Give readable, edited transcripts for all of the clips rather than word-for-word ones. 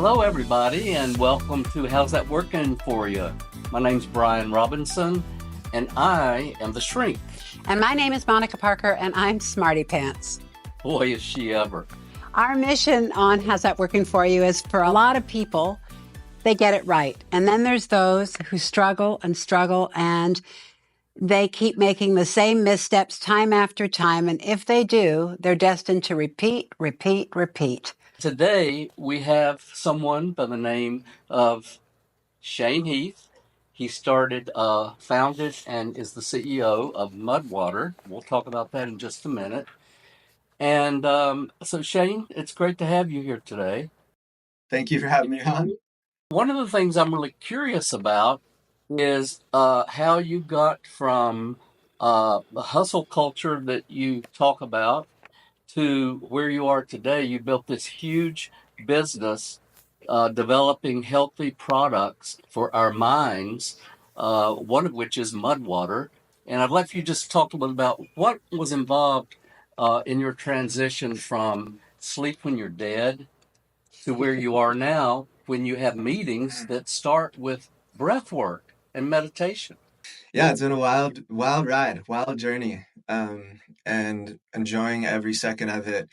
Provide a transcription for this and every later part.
Hello, everybody, and welcome to How's That Working For You? My name's Bryan Robinson, and I am the shrink. And my name is Monica Parker, and I'm Smarty Pants. Boy, is she ever. Our mission on How's That Working For You is for a lot of people, they get it right. And then there's those who struggle, and they keep making the same missteps time after time. And if they do, they're destined to repeat. Today, we have someone by the name of Shane Heath. He founded, and is the CEO of MUD WTR. We'll talk about that in just a minute. And so, Shane, it's great to have you here today. Thank you for having me on. One of the things I'm really curious about is how you got from the hustle culture that you talk about to where you are today. You built this huge business developing healthy products for our minds, one of which is MUD WTR. And I'd like for you just to talk a little about what was involved in your transition from sleep when you're dead to where you are now when you have meetings that start with breath work and meditation. Yeah, it's been a wild ride, wild journey, and enjoying every second of it.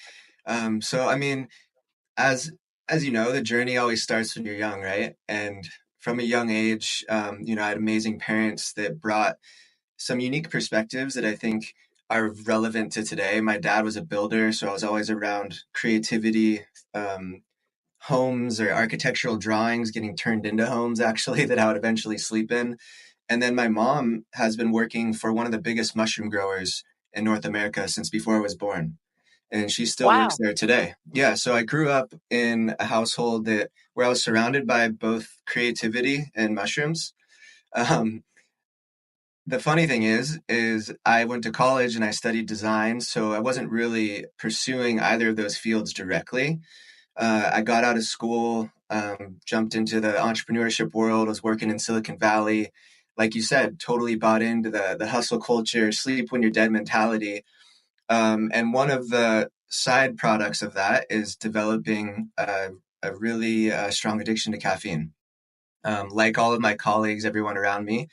So, I mean, as you know, the journey always starts when you're young, right? And from a young age, I had amazing parents that brought some unique perspectives that I think are relevant to today. My dad was a builder, so I was always around creativity, homes or architectural drawings getting turned into homes, actually, that I would eventually sleep in. And then my mom has been working for one of the biggest mushroom growers in North America since before I was born. And she still works there today. Yeah. So I grew up in a household where I was surrounded by both creativity and mushrooms. The funny thing is I went to college and I studied design. So I wasn't really pursuing either of those fields directly. I got out of school, jumped into the entrepreneurship world, was working in Silicon Valley. Like you said, totally bought into the hustle culture, sleep when you're dead mentality. And one of the side products of that is developing a really strong addiction to caffeine. Like all of my colleagues, everyone around me,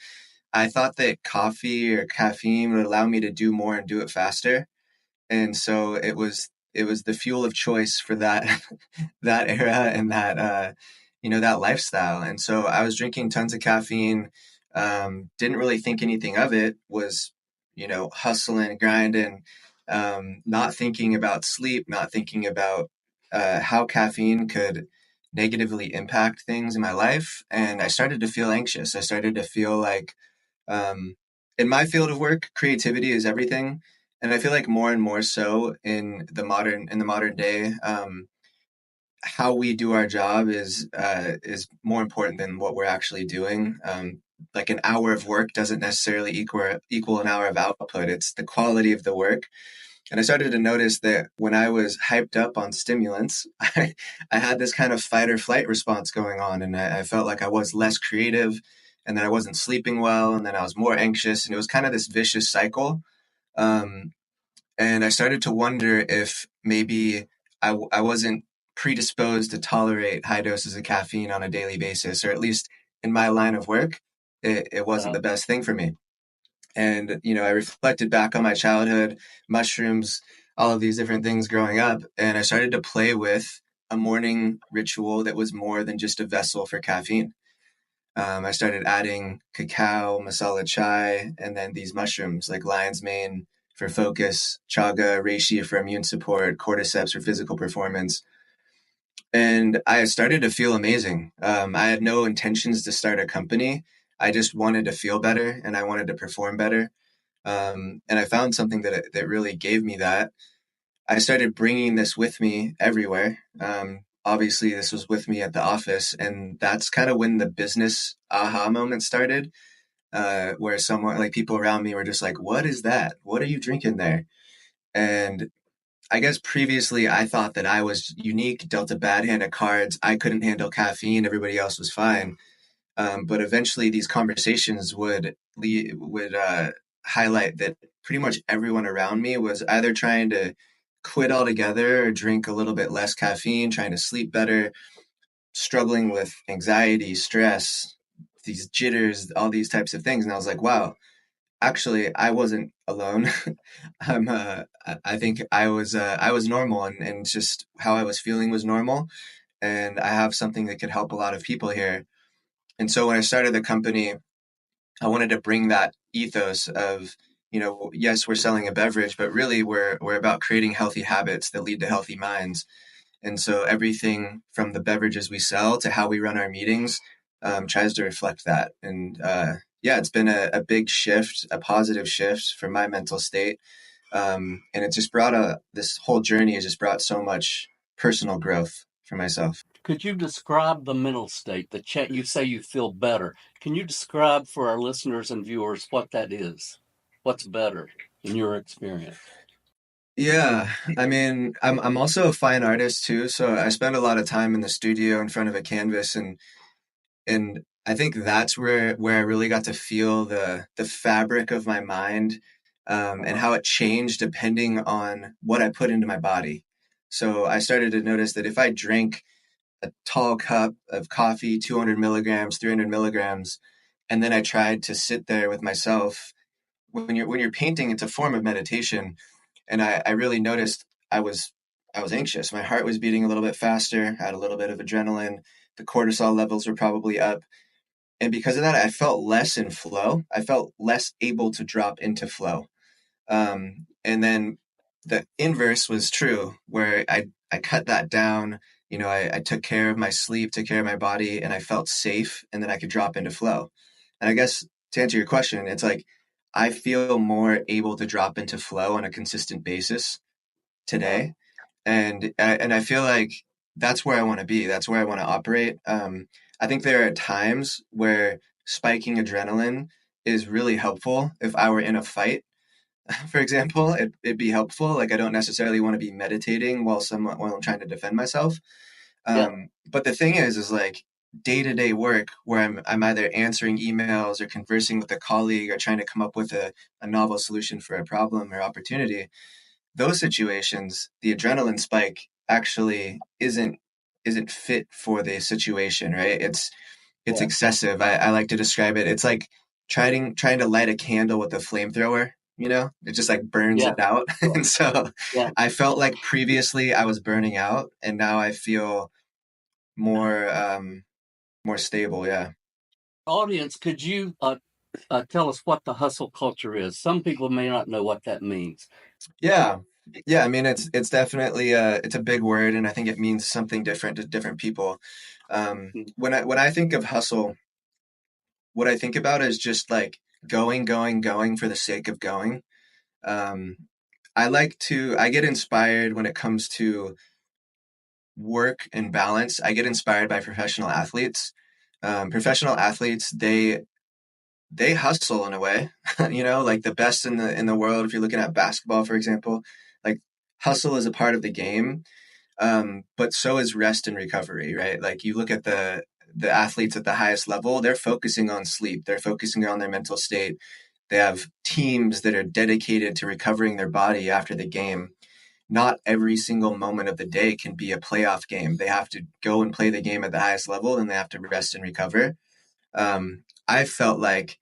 I thought that coffee or caffeine would allow me to do more and do it faster. And so it was the fuel of choice for that that era and that lifestyle. And so I was drinking tons of caffeine, didn't really think anything of it, was hustling, grinding, not thinking about sleep, not thinking about how caffeine could negatively impact things in my life. And I started to feel anxious. I started to feel like, in my field of work, creativity is everything. And I feel like more and more so in the modern day, how we do our job is more important than what we're actually doing. Like an hour of work doesn't necessarily equal an hour of output. It's the quality of the work. And I started to notice that when I was hyped up on stimulants, I had this kind of fight or flight response going on, and I felt like I was less creative, and then I wasn't sleeping well, and then I was more anxious, and it was kind of this vicious cycle. Um, and I started to wonder if maybe I wasn't predisposed to tolerate high doses of caffeine on a daily basis, or at least in my line of work, it wasn't the best thing for me. And, I reflected back on my childhood, mushrooms, all of these different things growing up, and I started to play with a morning ritual that was more than just a vessel for caffeine. I started adding cacao, masala chai, and then these mushrooms like lion's mane for focus, chaga, reishi for immune support, cordyceps for physical performance. And I started to feel amazing. I had no intentions to start a company. I just wanted to feel better and I wanted to perform better. And I found something that really gave me that. I started bringing this with me everywhere. Obviously, this was with me at the office, and that's kind of when the business aha moment started, where someone like people around me were just like, "What is that? What are you drinking there?" And I guess previously I thought that I was unique, dealt a bad hand of cards. I couldn't handle caffeine. Everybody else was fine. But eventually, these conversations would highlight that pretty much everyone around me was either trying to quit altogether or drink a little bit less caffeine, trying to sleep better. struggling with anxiety, stress, these jitters, all these types of things. And I was like, wow, actually, I wasn't alone. I think I was normal, and just how I was feeling was normal. And I have something that could help a lot of people here. And so when I started the company, I wanted to bring that ethos of, yes, we're selling a beverage, but really we're about creating healthy habits that lead to healthy minds. And so everything from the beverages we sell to how we run our meetings tries to reflect that. And yeah, it's been a big shift, a positive shift for my mental state. And it just brought this whole journey has just brought so much personal growth for myself. Could you describe the mental state, you say you feel better? Can you describe for our listeners and viewers what that is? What's better in your experience? Yeah, I mean, I'm also a fine artist too, so I spend a lot of time in the studio in front of a canvas, and I think that's where I really got to feel the fabric of my mind, and how it changed depending on what I put into my body. So I started to notice that if I drink a tall cup of coffee, 200 milligrams, 300 milligrams, and then I tried to sit there with myself. When you're painting, it's a form of meditation, and I really noticed I was anxious. My heart was beating a little bit faster. I had a little bit of adrenaline. The cortisol levels were probably up, and because of that, I felt less in flow. I felt less able to drop into flow. And then the inverse was true, where I cut that down. I took care of my sleep, took care of my body, and I felt safe, and then I could drop into flow. And I guess to answer your question, it's like I feel more able to drop into flow on a consistent basis Uh, today, and I feel like that's where I want to be. That's where I want to operate. I think there are times where spiking adrenaline is really helpful. If I were in a fight, for example, it'd be helpful. Like I don't necessarily want to be meditating while I'm trying to defend myself. yeah. But the thing is like day-to-day work where I'm either answering emails or conversing with a colleague or trying to come up with a novel solution for a problem or opportunity. Those situations, the adrenaline spike actually isn't fit for the situation, right? It's Yeah. excessive. I like to describe it. It's like trying to light a candle with a flamethrower. It just like burns Yeah. it out. And so Yeah. I felt like previously I was burning out, and now I feel more stable. Yeah. Audience, could you tell us what the hustle culture is? Some people may not know what that means. Yeah. Yeah. I mean, it's definitely it's a big word, and I think it means something different to different people. When I think of hustle, what I think about is just like going for the sake of going. Um, I get inspired when it comes to work and balance. I get inspired by professional athletes. Professional athletes, they hustle in a way, like the best in the world. If you're looking at basketball, for example, like hustle is a part of the game, but so is rest and recovery, right? Like you look at the athletes at the highest level, they're focusing on sleep, they're focusing on their mental state. They have teams that are dedicated to recovering their body after the game. Not every single moment of the day can be a playoff game. They have to go and play the game at the highest level, and they have to rest and recover. I felt like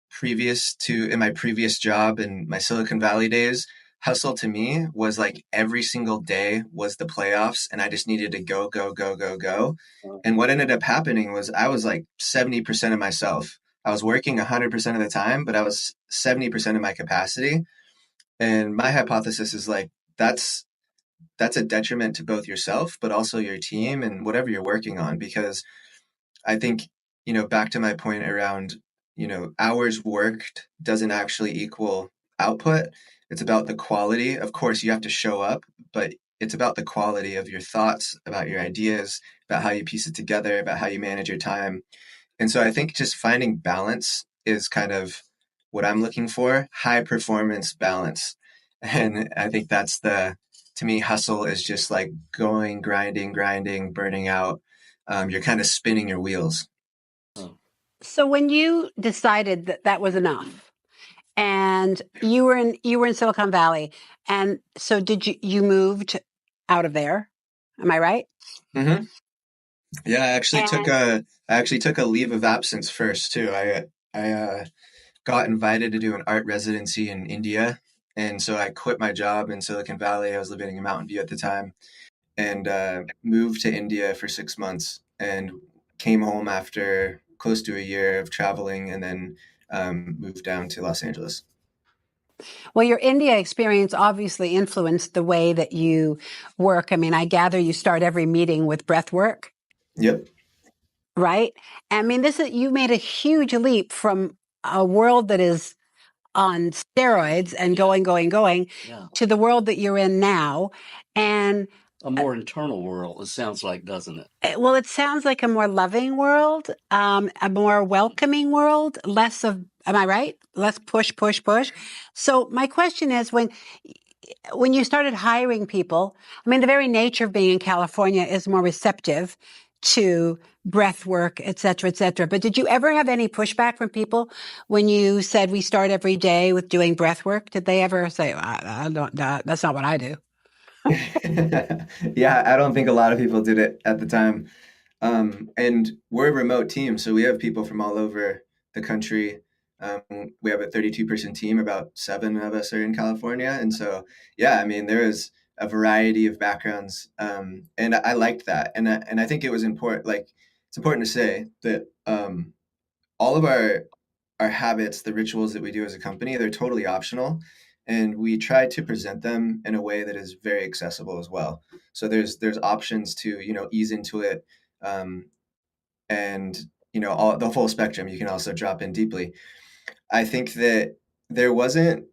previous to in my previous job in my Silicon Valley days, hustle to me was like every single day was the playoffs, and I just needed to go, go, go, go, go. And what ended up happening was I was like 70% of myself. I was working 100% of the time, but I was 70% of my capacity. And my hypothesis is like that's a detriment to both yourself, but also your team and whatever you're working on. Because I think, back to my point around, hours worked doesn't actually equal output. It's about the quality. Of course, you have to show up, but it's about the quality of your thoughts, about your ideas, about how you piece it together, about how you manage your time. And so I think just finding balance is kind of what I'm looking for, high performance balance. And I think to me, hustle is just like going, grinding, burning out. You're kind of spinning your wheels. Oh. So when you decided that that was enough, and you were in Silicon Valley, and so did you moved out of there? Am I right? Mm-hmm. Yeah, And I actually took a leave of absence first too. I got invited to do an art residency in India, and so I quit my job in Silicon Valley. I was living in Mountain View at the time, and moved to India for 6 months, and came home after close to a year of traveling, and then moved down to Los Angeles. well, your India experience obviously influenced the way that you work. I mean, I gather you start every meeting with breath work, Yep. right? I mean, you made a huge leap from a world that is on steroids and Yeah. going Yeah. to the world that you're in now. And A more internal world, it sounds like, doesn't it? well, it sounds like a more loving world, a more welcoming world, less of, am I right? Less push, push, push. So my question is, when you started hiring people, I mean, the very nature of being in California is more receptive to breath work, et cetera, et cetera. But did you ever have any pushback from people when you said we start every day with doing breath work? Did they ever say, I don't, that's not what I do? Yeah, I don't think a lot of people did it at the time. And we're a remote team, so we have people from all over the country. Um, we have a 32-person team. About seven of us are in California, and so yeah, I mean there is a variety of backgrounds, and I liked that, and I think it was important. Like it's important to say that all of our habits, the rituals that we do as a company, they're totally optional, and we try to present them in a way that is very accessible as well. So there's options to ease into it. Um, and all the full spectrum. You can also drop in deeply. I think that there wasn't.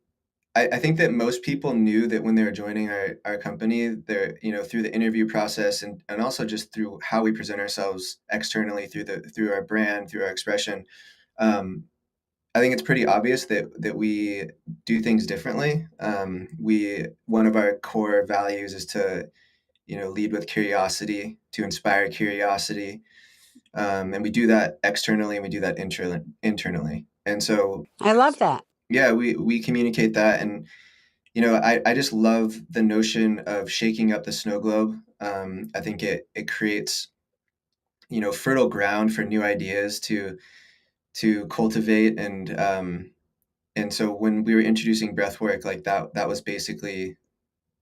I think that most people knew that when they were joining our company, they're through the interview process, and also just through how we present ourselves externally through our brand, through our expression. Um, I think it's pretty obvious that we do things differently. We One of our core values is to lead with curiosity, to inspire curiosity, and we do that externally and we do that internally. And so, I love that. yeah, we communicate that. And, I just love the notion of shaking up the snow globe. I think it creates, fertile ground for new ideas to cultivate. And so when we were introducing breath work like that was basically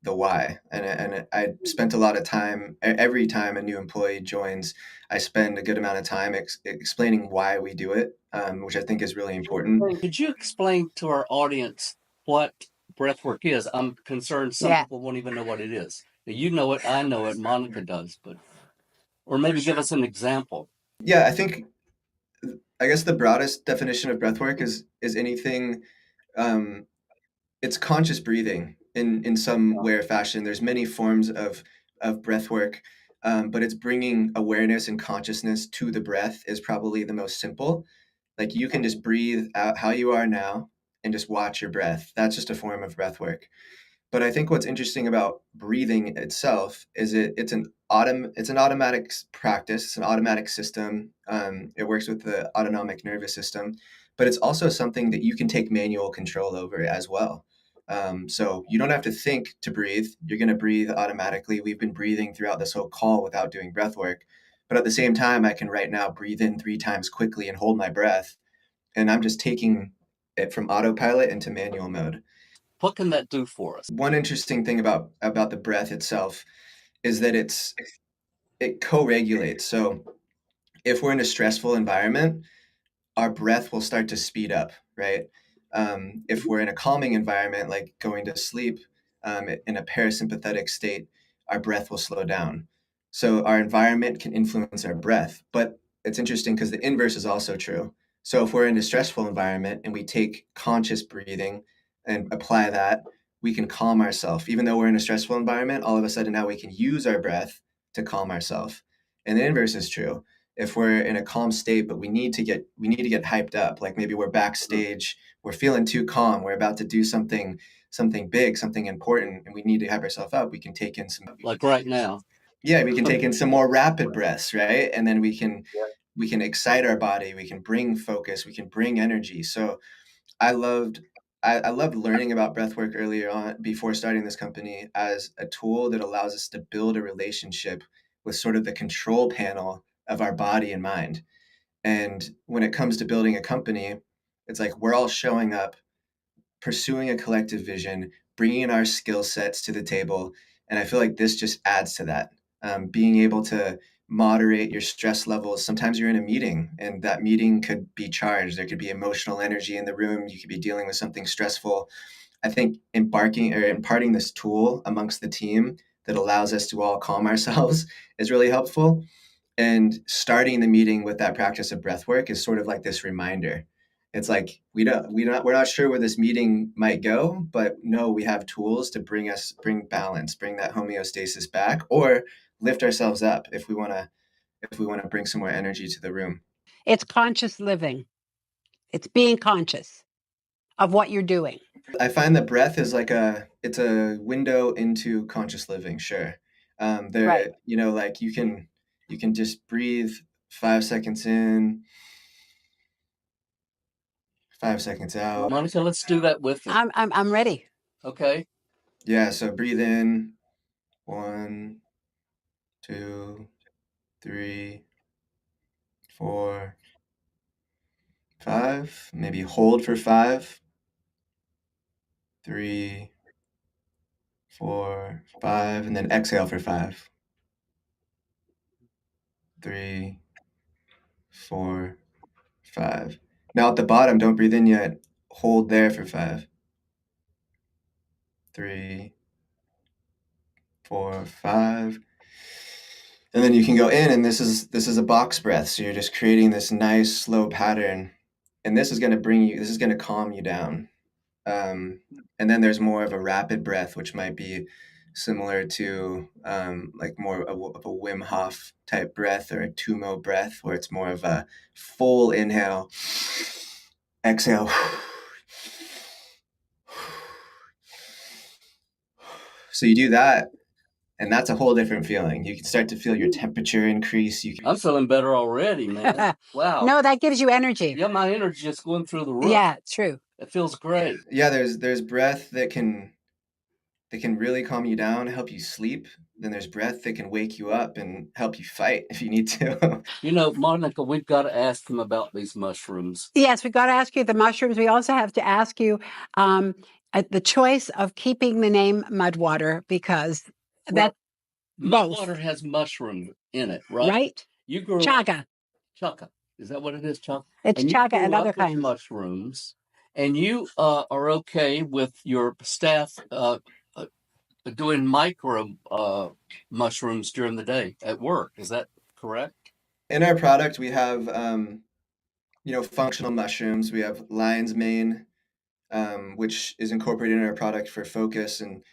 the why. And I spent a lot of time. Every time a new employee joins, I spend a good amount of time explaining why we do it, which I think is really important. Could you explain to our audience what breathwork is? I'm concerned some Yeah. people won't even know what it is. You know it, I know it, Monica does, but or maybe give us an example. Yeah, I guess the broadest definition of breathwork is anything. Um, it's conscious breathing in some way or fashion. There's many forms of breath work, but it's bringing awareness and consciousness to the breath is probably the most simple. Like you can just breathe out how you are now and just watch your breath. That's just a form of breath work. But I think what's interesting about breathing itself is it's an automatic practice. It's an automatic system. It works with the autonomic nervous system, but it's also something that you can take manual control over as well. So you don't have to think to breathe. You're going to breathe automatically. We've been breathing throughout this whole call without doing breath work, but at the same time, I can right now breathe in 3 times quickly and hold my breath, and I'm just taking it from autopilot into manual mode. What can that do for us? One interesting thing about the breath itself is that it co-regulates. So if we're in a stressful environment, our breath will start to speed up, right? If we're in a calming environment, like going to sleep, in a parasympathetic state, our breath will slow down. So our environment can influence our breath. But it's interesting because the inverse is also true. So if we're in a stressful environment and we take conscious breathing and apply that, we can calm ourselves. Even though we're in a stressful environment, all of a sudden now we can use our breath to calm ourselves. And the inverse is true. If we're in a calm state but we need to get hyped up, like maybe we're backstage, we're feeling too calm, we're about to do something big, something important, and we need to hype ourselves up, we can take in some Like right now. yeah, we can take in some more rapid breaths, right? And then we can excite our body, we can bring focus, we can bring energy. So I loved I loved learning about breathwork earlier on before starting this company as a tool that allows us to build a relationship with sort of the control panel of our body and mind. And when it comes to building a company, it's like we're all showing up, pursuing a collective vision, bringing our skill sets to the table. And I feel like this just adds to that. Being able to moderate your stress levels. Sometimes you're in a meeting and that meeting could be charged. There could be emotional energy in the room. You could be dealing with something stressful. I think embarking or imparting this tool amongst the team that allows us to all calm ourselves is really helpful. And starting the meeting with that practice of breath work is sort of like this reminder. It's like we're not sure where this meeting might go, but no, we have tools to bring balance, bring that homeostasis back, or lift ourselves up if we want to bring some more energy to the room. It's conscious living. It's being conscious of what you're doing. I find that breath is like it's a window into conscious living. Sure, Right. like you can just breathe 5 seconds in, 5 seconds out. Monica, let's do that with me. I'm ready. Okay. Yeah, so breathe in, 1, 2, 3, 4, 5. Maybe hold for 5, 3, 4, 5, and then exhale for 5, 3, 4, 5. Now at the bottom, don't breathe in yet. Hold there for 5, 3, 4, 5. And then you can go in, and this is a box breath. So you're just creating this nice slow pattern, and this is going to calm you down. And then there's more of a rapid breath, which might be similar to like more of a Wim Hof type breath or a Tumo breath, where it's more of a full inhale, exhale. So you do that, and that's a whole different feeling. You can start to feel your temperature increase. I'm feeling better already, man. Wow. No, that gives you energy. Yeah, my energy just going through the roof. Yeah, true. It feels great. Yeah, there's breath that can really calm you down, help you sleep. Then there's breath that can wake you up and help you fight if you need to. Monica, we've got to ask them about these mushrooms. Yes, we've got to ask you the mushrooms. We also have to ask you the choice of keeping the name Mudwater because that both. Mudwater has mushroom in it, right? Right? You grew Chaga. Chaga. Is that what it is, Chaga? It's and chaga and other with kinds. mushrooms, and you are okay with your staff doing micro mushrooms during the day at work. Is that correct? In our product, we have functional mushrooms. We have lion's mane, which is incorporated in our product for focus, and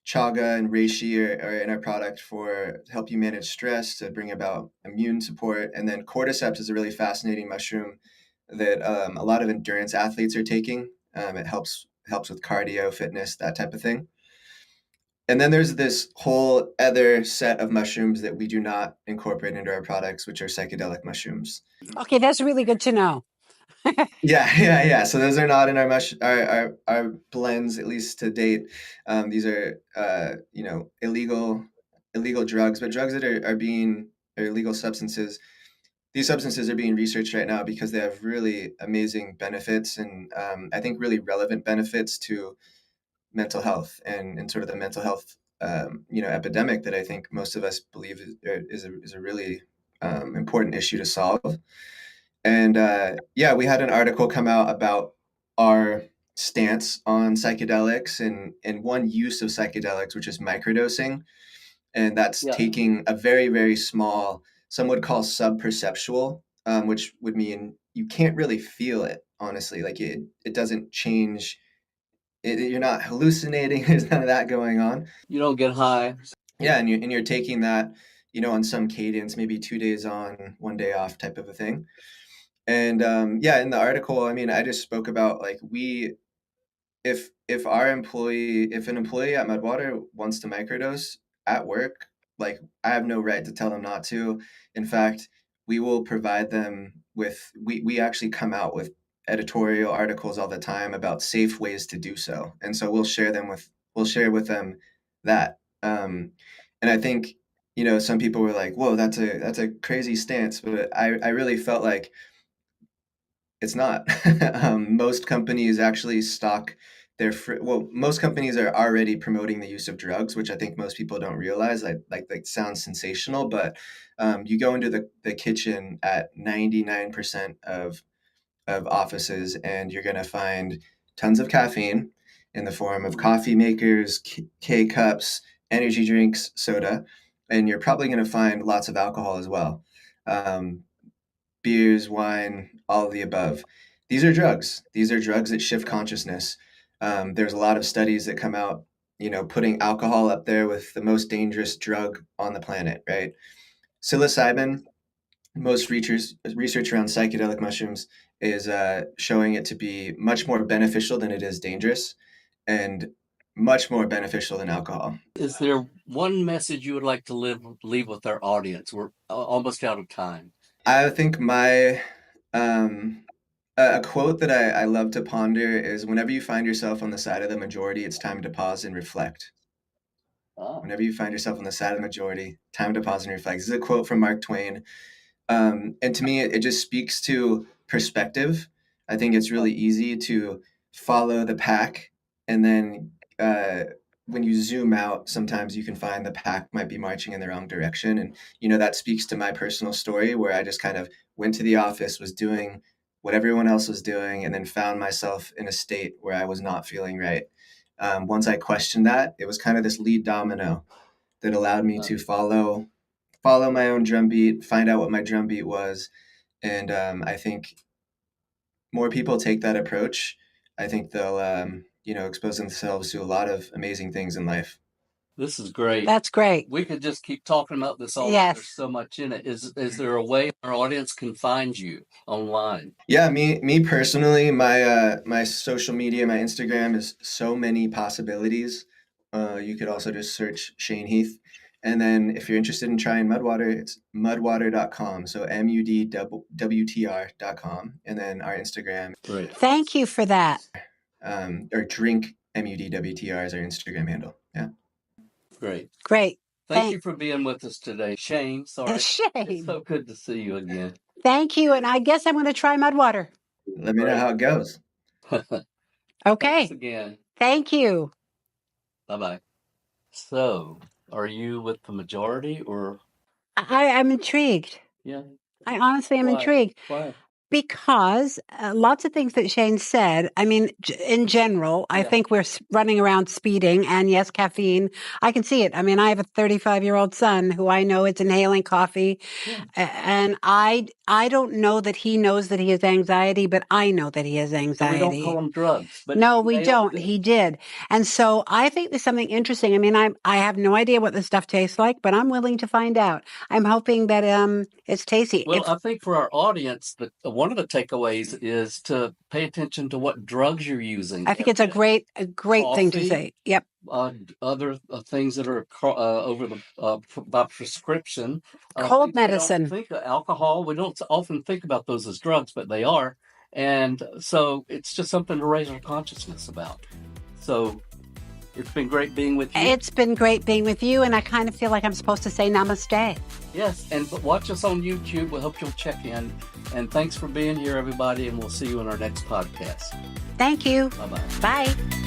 chaga and reishi are in our product for to help you manage stress, to bring about immune support. And then cordyceps is a really fascinating mushroom that a lot of endurance athletes are taking. It helps with cardio, fitness, that type of thing. And then there's this whole other set of mushrooms that we do not incorporate into our products, which are psychedelic mushrooms. Okay, that's really good to know. Yeah. So those are not in our blends, at least to date. These are illegal drugs, but drugs that are illegal substances. These substances are being researched right now because they have really amazing benefits, and I think really relevant benefits to mental health and sort of the mental health epidemic that I think most of us believe is a really important issue to solve. And we had an article come out about our stance on psychedelics and one use of psychedelics, which is microdosing. And that's taking a very, very small, some would call subperceptual, which would mean you can't really feel it, honestly. Like it doesn't change. You're not hallucinating. There's none of that going on. You don't get high. Yeah, and you're taking that, on some cadence, maybe 2 days on, 1 day off type of a thing. And in the article, I mean, I just spoke about like if an employee at Mudwater wants to microdose at work, like I have no right to tell them not to. In fact, we will provide them with we actually come out with editorial articles all the time about safe ways to do so, and so we'll share with them that. And I think some people were like, whoa, that's a crazy stance. But I really felt like it's not. Most companies actually stock most companies are already promoting the use of drugs, which I think most people don't realize. Like sounds sensational, but you go into the kitchen at 99% of offices, and you're going to find tons of caffeine in the form of coffee makers, K cups, energy drinks, soda, and you're probably going to find lots of alcohol as well. Beers, wine, all of the above. These are drugs. These are drugs that shift consciousness. There's a lot of studies that come out, putting alcohol up there with the most dangerous drug on the planet, right? Psilocybin, most research around psychedelic mushrooms is showing it to be much more beneficial than it is dangerous, and much more beneficial than alcohol. Is there one message you would like to leave with our audience? We're almost out of time. I think my a quote that I love to ponder is, whenever you find yourself on the side of the majority, it's time to pause and reflect. Whenever you find yourself on the side of the majority, time to pause and reflect. This is a quote from Mark Twain. And to me, it just speaks to perspective. I think it's really easy to follow the pack. And then when you zoom out, sometimes you can find the pack might be marching in the wrong direction. And, that speaks to my personal story, where I just kind of went to the office, was doing what everyone else was doing, and then found myself in a state where I was not feeling right. Once I questioned that, it was kind of this lead domino that allowed me to follow my own drumbeat, find out what my drumbeat was. And I think more people take that approach, I think they'll, expose themselves to a lot of amazing things in life. This is great. That's great. We could just keep talking about this all day. Yes. There's so much in it. Is there a way our audience can find you online? Yeah, me personally, my social media, my Instagram is so many possibilities. You could also just search Shane Heath. And then if you're interested in trying Mudwater, it's mudwater.com. So MUDWTR.com. And then our Instagram. Great. Thank you for that. Or drink MUDWTR is our Instagram handle. Yeah. Great. Great. Thank you for being with us today. Shane, sorry. Shane. It's so good to see you again. Thank you. And I guess I'm going to try Mudwater. Let me know how it goes. Okay. Thanks again. Thank you. Bye-bye. So, are you with the majority or? I'm intrigued. Yeah. I honestly am Why? intrigued. Why? Because lots of things that Shane said, I mean, in general, I think we're running around speeding, and yes, caffeine. I can see it. I mean, I have a 35-year-old son who I know is inhaling coffee, and I don't know that he knows that he has anxiety, but I know that he has anxiety. And we don't call them drugs. But no, we don't. He did. And so I think there's something interesting. I mean, I have no idea what this stuff tastes like, but I'm willing to find out. I'm hoping that it's tasty. Well, I think for our audience, one of the takeaways is to pay attention to what drugs you're using. I think it's a great thing to say. Yep. Other things that are by prescription. Cold medicine. We don't think of alcohol. We don't often think about those as drugs, but they are. And so it's just something to raise our consciousness about. So it's been great being with you. It's been great being with you, and I kind of feel like I'm supposed to say namaste. Yes, and watch us on YouTube. We hope you'll check in. And thanks for being here, everybody, and we'll see you in our next podcast. Thank you. Bye-bye. Bye.